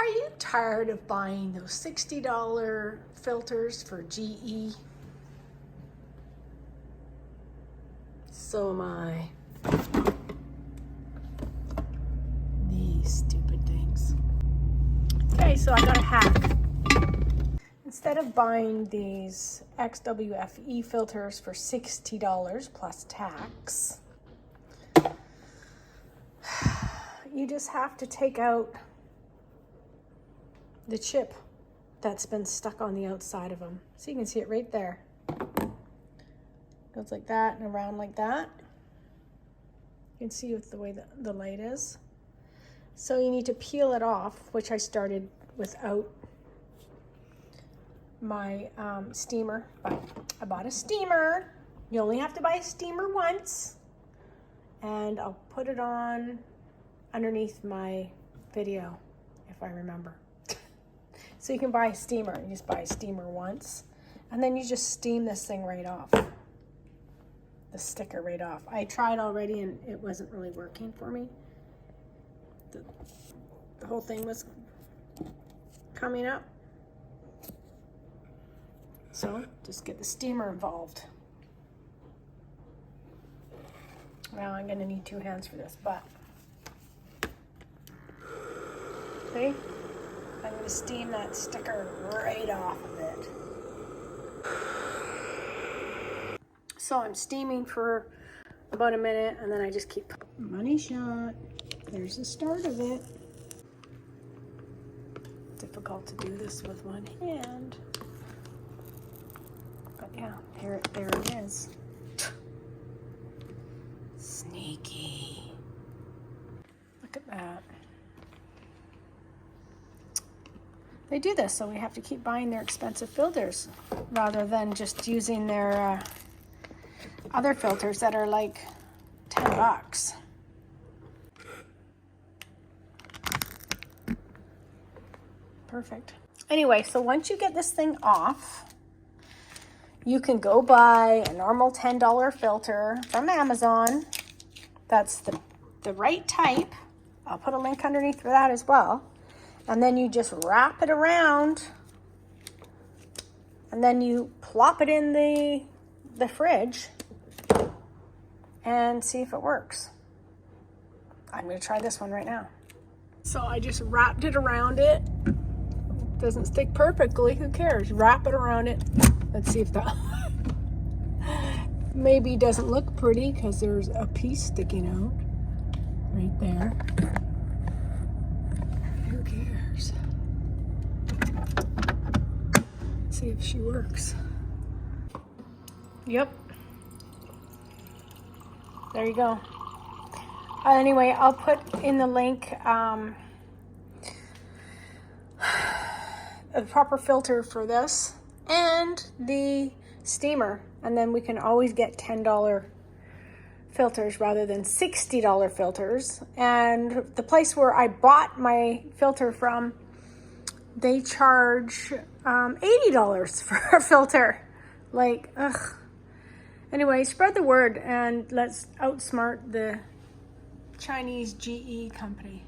Are you tired of buying those $60 filters for GE? So am I. These stupid things. Okay, so I got a hack. Instead of buying these XWFE filters for $60 plus tax, you just have to take out the chip that's been stuck on the outside of them. So you can see it right there. Goes like that and around like that. You can see with the way the light is. So you need to peel it off, which I started without my steamer, but I bought a steamer. You only have to buy a steamer once, and I'll put it on underneath my video if I remember. So you can buy a steamer. You just buy a steamer once, and then you just steam this thing right off. The sticker right off. I tried already and it wasn't really working for me. The whole thing was coming up. So just get the steamer involved. Now I'm gonna need 2 hands for this, but see? I'm gonna steam that sticker right off of it. So I'm steaming for about a minute and then I just keep money shot. There's the start of it. Difficult to do this with one hand. But yeah, there it is. Sneaky. Look at that. They do this, so we have to keep buying their expensive filters rather than just using their other filters that are like $10. Perfect. Anyway, so once you get this thing off, you can go buy a normal $10 filter from Amazon. That's the right type. I'll put a link underneath for that as well. And then you just wrap it around and then you plop it in the fridge and see if it works. I'm gonna try this one right now. So I just wrapped it around it. Doesn't stick perfectly, who cares? Wrap it around it. Let's see if that maybe doesn't look pretty because there's a piece sticking out right there. Who cares? Let's see if she works. Yep. There you go. Anyway, I'll put in the link a proper filter for this and the steamer, and then we can always get $10 filters rather than $60 filters. And the place where I bought my filter from, they charge $80 for a filter. Like, ugh. Anyway, spread the word and let's outsmart the Chinese GE company.